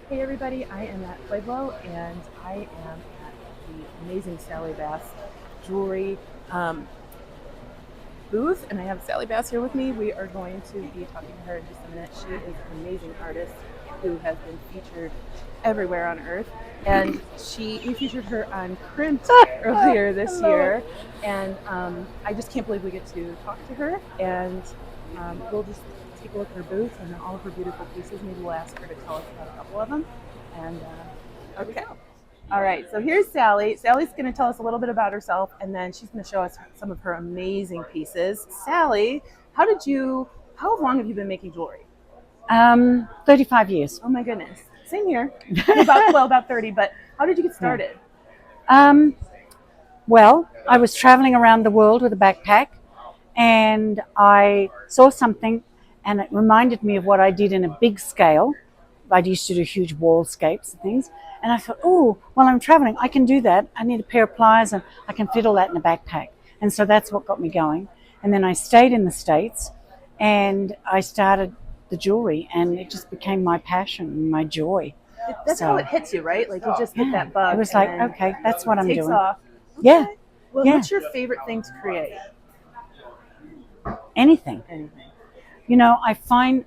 Hey everybody, I am at Pueblo and I am at the amazing Sally Bass jewelry booth, and I have Sally Bass here with me. We are going to be talking to her in just a minute. She is an amazing artist who has been featured everywhere on earth, and we featured her on Crimped earlier this year, and I just can't believe we get to talk to her, and we'll just take a look at her booth and all of her beautiful pieces. Maybe we'll ask her to tell us about a couple of them. And okay. All right, so here's Sally. Sally's going to tell us a little bit about herself, and then she's going to show us some of her amazing pieces. Sally, how long have you been making jewelry? 35 years. Oh my goodness. Same here. About 30, but how did you get started? Well, I was traveling around the world with a backpack, and I saw something, and it reminded me of what I did in a big scale. I used to do huge wallscapes and things, and I thought, oh, while I'm traveling, I can do that. I need a pair of pliers, and I can fit all that in a backpack. And so that's what got me going. And then I stayed in the States, and I started the jewelry, and it just became my passion, my joy. That's how it hits you, right? Like you just get that bug. It was like, okay, that's what I'm takes doing. Off. Okay. Yeah. Well, what's your favorite thing to create? Anything. You know, I find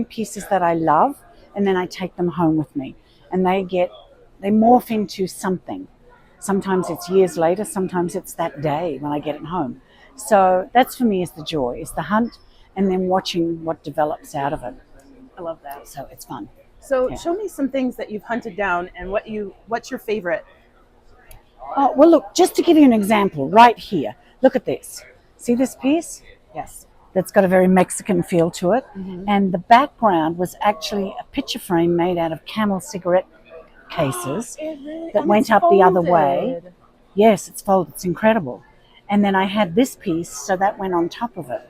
pieces that I love, and then I take them home with me, and they morph into something. Sometimes it's years later, sometimes it's that day when I get it home. So that's for me is the joy, is the hunt, and then watching what develops out of it. I love that. So it's fun. So show me some things that you've hunted down, and what's your favorite? Oh, well, look, just to give you an example, right here, look at this. See this piece? Yes. That's got a very Mexican feel to it. Mm-hmm. And the background was actually a picture frame made out of Camel cigarette cases that went up the other way. Yes, it's folded. It's incredible. And then I had this piece, so that went on top of it.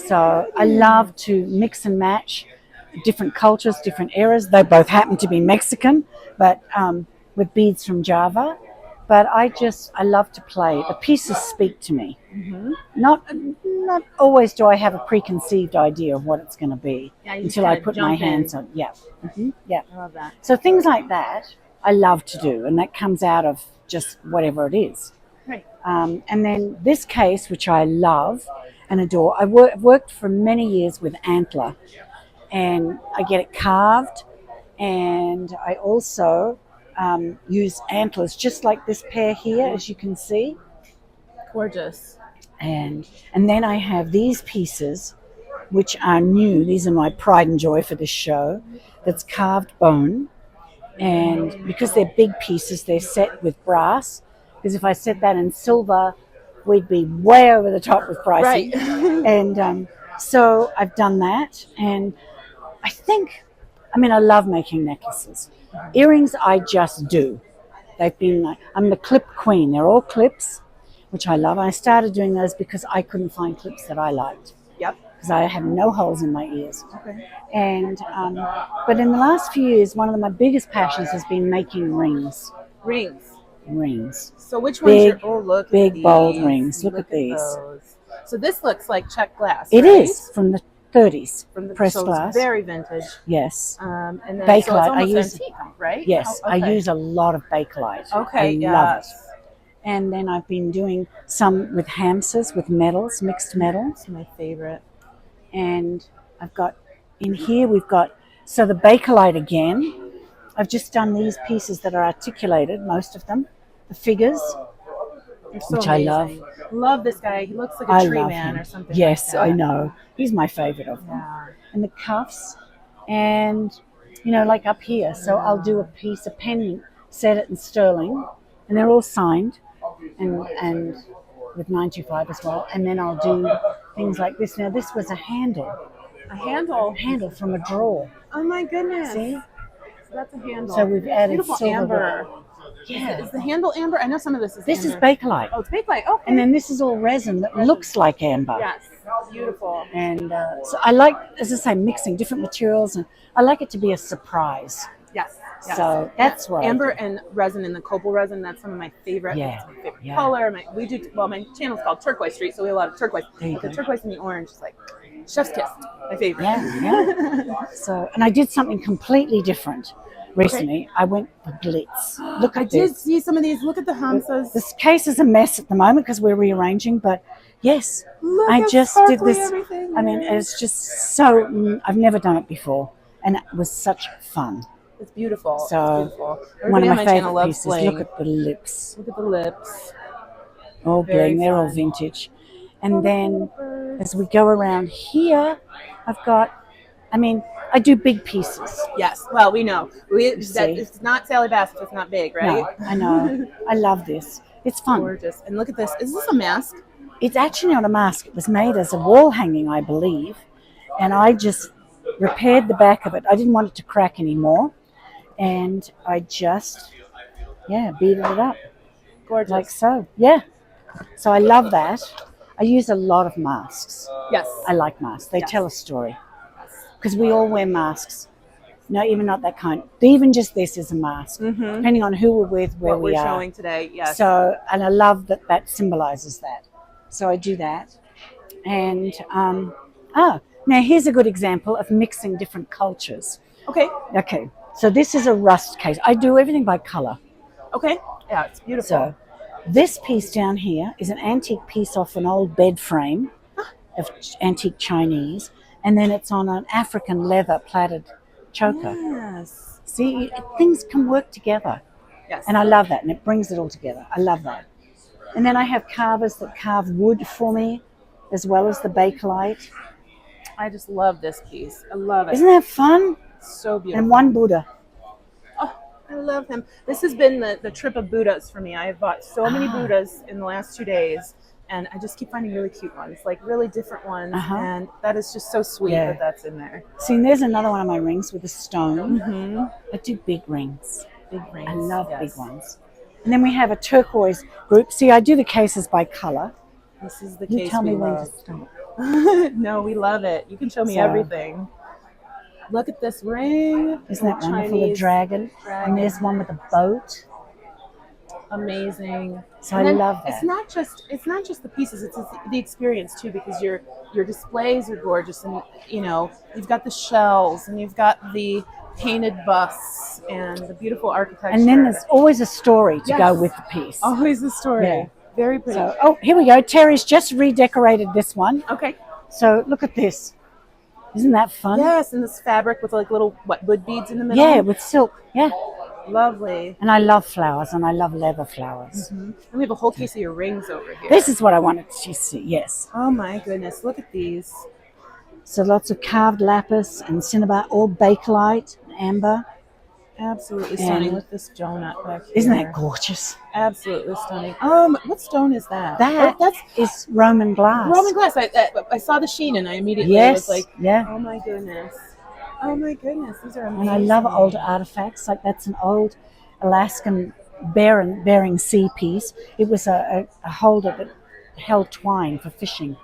So I love to mix and match different cultures, different eras. They both happen to be Mexican, but with beads from Java. But I love to play. The pieces speak to me. Mm-hmm. Not always do I have a preconceived idea of what it's going to be until I put my hands on. Yeah, mm-hmm. Yeah. I love that. So things like that I love to do, and that comes out of just whatever it is. Right. And then this case, which I love and adore, I've worked for many years with Antler, and I get it carved, and I also use antlers, just like this pair here, as you can see. Gorgeous. And then I have these pieces, which are new. These are my pride and joy for this show. That's carved bone, and because they're big pieces, they're set with brass. Because if I set that in silver, we'd be way over the top with pricing. Right. And so I've done that, and I love making necklaces. Earrings, I just do. I'm the clip queen. They're all clips, which I love. I started doing those because I couldn't find clips that I liked. Yep. Because I have no holes in my ears. Okay. And but in the last few years, one of my biggest passions has been making rings. Rings. So which ones look big bold rings. Look at these. Those. So this looks like check glass. It right? is from the 30s. From the pressed glass. Very vintage. Yes. And then Bakelite. So it's almost antique, right? Yes. Oh, okay. I use a lot of Bakelite. Okay. I love it. And then I've been doing some with hamsters, with metals, mixed metals. That's my favorite. And I've got in here, so the Bakelite again. I've just done these pieces that are articulated, most of them, the figures, which amazing. I love. Love this guy. He looks like a tree man or something. Yes, like that. I know. He's my favorite of them. Yeah. And the cuffs, and like up here. So I'll do a piece, a pendant, set it in sterling, and they're all signed, and with 925 as well. And then I'll do things like this. Now this was a handle. A handle? Handle from a drawer. Oh my goodness. See? So that's a handle. So we've added beautiful silver. Amber. Yeah. Is the handle amber? I know some of this is This amber. is Bakelite. Oh, it's Bakelite. Okay. And then this is all resin that looks like amber. Yes. Beautiful. And so I like, as I say, mixing different materials, and I like it to be a surprise. Yes. So that's what amber and resin, and the copal resin. That's some of my favorite. Yeah. It's my favorite color. My channel's called Turquoise.Street, so we have a lot of turquoise. But the turquoise and the orange is like chef's kiss. My favorite. Yeah. So, and I did something completely different recently. I went for glitz. Look at I this. did see some of these. Look at the hamsas. This case is a mess at the moment because we're rearranging, but yes, Look I how just did sparkly this. everything I mean, is. it's just so, I've never done it before, and it was such fun. It's beautiful. So, It's beautiful. one Everybody of on my my channel favorite loves pieces. bling. Look at the lips. Look at the lips. All Very bling, they're all fun. vintage. And then as we go around here, I've got, I mean, I do big pieces. Yes. Well, we know. That see. it's not Sally Bassett. It's not big, right? No, I know. I love this. It's fun. Gorgeous. And look at this. Is this a mask? It's actually not a mask. It was made as a wall hanging, I believe. And I just repaired the back of it. I didn't want it to crack anymore. And I just, beaded it up. Gorgeous. Like so. Yeah. So I love that. I use a lot of masks. Yes. I like masks. They tell a story. Because we all wear masks. No, even not that kind. Even just this is a mask, depending on who we're with, where what we we're are. showing today, yes. So, and I love that symbolizes that. So I do that. And, now here's a good example of mixing different cultures. Okay. Okay, so this is a rust case. I do everything by color. Okay. Yeah, it's beautiful. So this piece down here is an antique piece off an old bed frame of antique Chinese, and then it's on an African leather plaited choker. Yes. See, things can work together. Yes. And I love that, and it brings it all together. I love that. And then I have carvers that carve wood for me, as well as the Bakelite. I just love this piece. I love it. Isn't that fun? So beautiful. And one Buddha. Oh, I love him. This has been the trip of Buddhas for me. I have bought so many Buddhas in the last 2 days, and I just keep finding really cute ones, like really different ones. And that is just so sweet that that's in there. See, and there's another one of my rings with a stone. I do big rings. Big rings. I love big ones. And then we have a turquoise group. See, I do the cases by color. This is the You case tell we me when to love. stop. No, we love it. You can show me everything. Look at this ring. Isn't that wonderful? The dragon. And there's one with a boat. Amazing. So I love that. It's not just the pieces, it's the experience too, because your displays are gorgeous, and you've got the shells, and you've got the painted busts and the beautiful architecture. And then there's always a story to go with the piece. Always a story. Yeah. Very pretty. So, here we go. Terry's just redecorated this one. Okay. So look at this. Isn't that fun? Yes, and this fabric with like little wood beads in the middle. Yeah, with silk. Yeah. Lovely. And I love flowers, and I love leather flowers. And we have a whole case of your rings over here. This is what I wanted to see. Yes. Oh my goodness! Look at these. So lots of carved lapis and cinnabar, all bakelite, amber. Absolutely stunning with this donut back here. Isn't that gorgeous? Absolutely stunning. What stone is that? That is Roman glass. Roman glass. I saw the sheen and I immediately was like, oh my goodness. Oh my goodness. These are amazing. And I love old artifacts. Like that's an old Alaskan Bering Sea piece. It was a holder that held twine for fishing.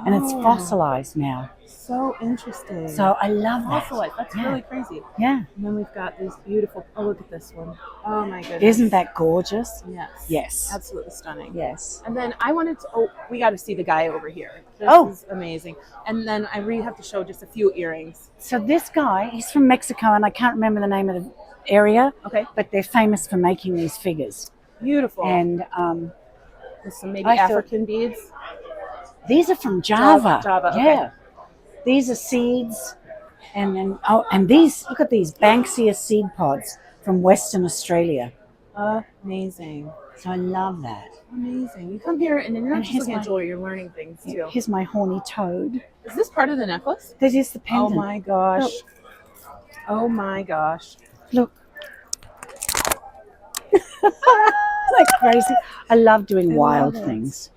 And it's fossilized now. So interesting. So I love that. Fossilized. That's really crazy. Yeah. And then we've got these beautiful, look at this one. Oh my goodness. Isn't that gorgeous? Yes. Yes. Absolutely stunning. Yes. And then I wanted to, we got to see the guy over here. This is amazing. And then I really have to show just a few earrings. So this guy, he's from Mexico, and I can't remember the name of the area. Okay. But they're famous for making these figures. Beautiful. And with some maybe African beads. These are from Java. Java, okay. Yeah. These are seeds. And then, and these, look at these Banksia seed pods from Western Australia. Amazing. So I love that. Amazing. You come here and then you're not just looking at jewelry, you're learning things too. Here's my horny toad. Is this part of the necklace? This is the pendant. Oh my gosh. Look. Oh my gosh. Look. Like crazy. I love doing wild things.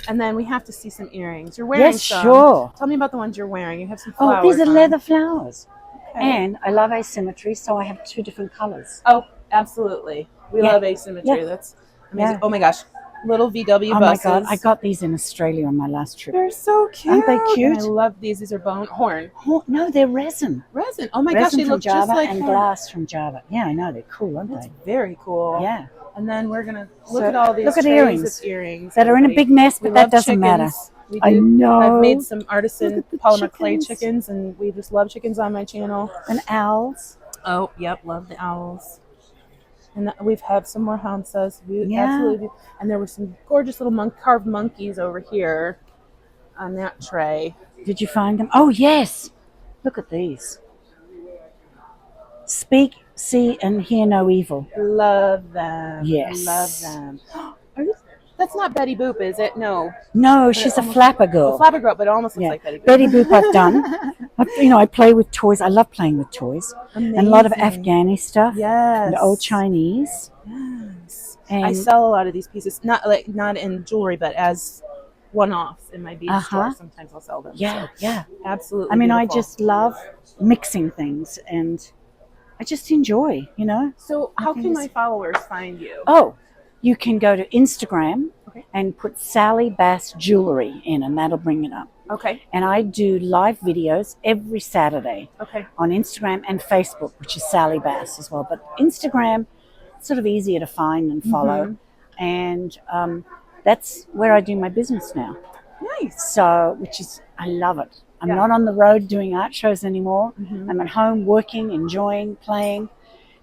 And then we have to see some earrings. You're wearing some. Sure. Tell me about the ones you're wearing. You have some flowers. Oh, these are leather flowers. Okay. And I love asymmetry, so I have 2 different colors. Oh, absolutely. We love asymmetry. That's amazing. Oh my gosh. Little VW buses. Oh my God. I got these in Australia on my last trip. They're so cute. Aren't they cute? And I love these. These are horn. No, they're resin. Resin. Oh my Resin gosh, they from look Java just like and horn. glass from Java. Yeah, I know. They're cool, aren't That's they? very cool. Yeah. And then we're going to look at all these look at trays earrings of earrings that are in a big mess, but that doesn't matter. We I know. I've made some artisan Look at the polymer clay chickens. chickens, and we just love chickens on my channel. And owls. Oh, yep, love the owls. And we've had some more hounsas. We Yeah. absolutely do. And there were some gorgeous little carved monkeys over here on that tray. Did you find them? Oh, yes. Look at these. Speak, see, and hear no evil. Love them. Yes. Love them. That's not Betty Boop, is it? No. No, she's a flapper girl. A flapper girl, but it almost looks like Betty Boop. Betty Boop I've done. I play with toys. I love playing with toys. Amazing. And a lot of Afghani stuff. Yes. And old Chinese. Yes. And I sell a lot of these pieces, not in jewelry, but as one-offs in my bead store. Sometimes I'll sell them. Yeah, so yeah. Absolutely. I mean, beautiful. I just love mixing things, and I just enjoy, So how can my followers find you? Oh, you can go to Instagram Okay. and put Sally Bass Jewelry in, and that'll bring it up. Okay. And I do live videos every Saturday Okay. on Instagram and Facebook, which is Sally Bass as well. But Instagram, it's sort of easier to find and follow. And that's where I do my business now. Nice. So, I love it. I'm not on the road doing art shows anymore. I'm at home working, enjoying, playing,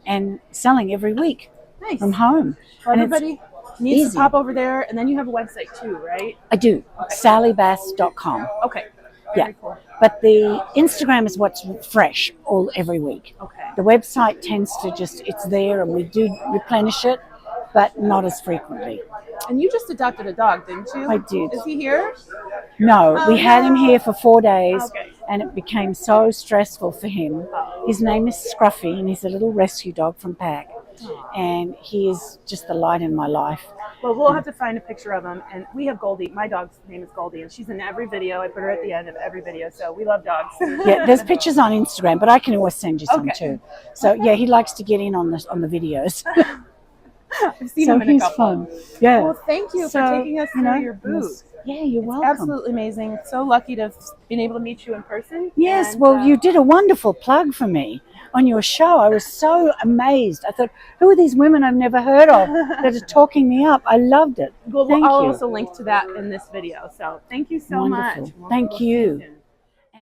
and selling every week. Nice. From home. Well, And everybody needs easy. to pop over there, and then you have a website too, right? I do. sallybass.com. Okay. Yeah. Very cool. But the Instagram is what's fresh every week. Okay. The website tends to it's there, and we do replenish it, but not as frequently. And you just adopted a dog, didn't you? I did. Is he here? No, we had him here for 4 days, Okay. and it became so stressful for him. His name is Scruffy, and he's a little rescue dog from Pack. And he is just the light in my life. Well, we'll have to find a picture of him. And we have Goldie. My dog's name is Goldie, and she's in every video. I put her at the end of every video, so we love dogs. Yeah, there's pictures on Instagram, but I can always send you some Okay. too. So yeah, he likes to get in on the videos. I've seen So him in a he's couple. fun. Yeah. Well, thank you for taking us through your booth. Yeah, you're welcome. Absolutely amazing. So lucky to have been able to meet you in person. Yes, And, well, you did a wonderful plug for me on your show. I was so amazed. I thought, who are these women I've never heard of that are talking me up? I loved it. Well, Thank I'll you. also link to that in this video. So thank you so Wonderful. much. Thank We'll see you. soon.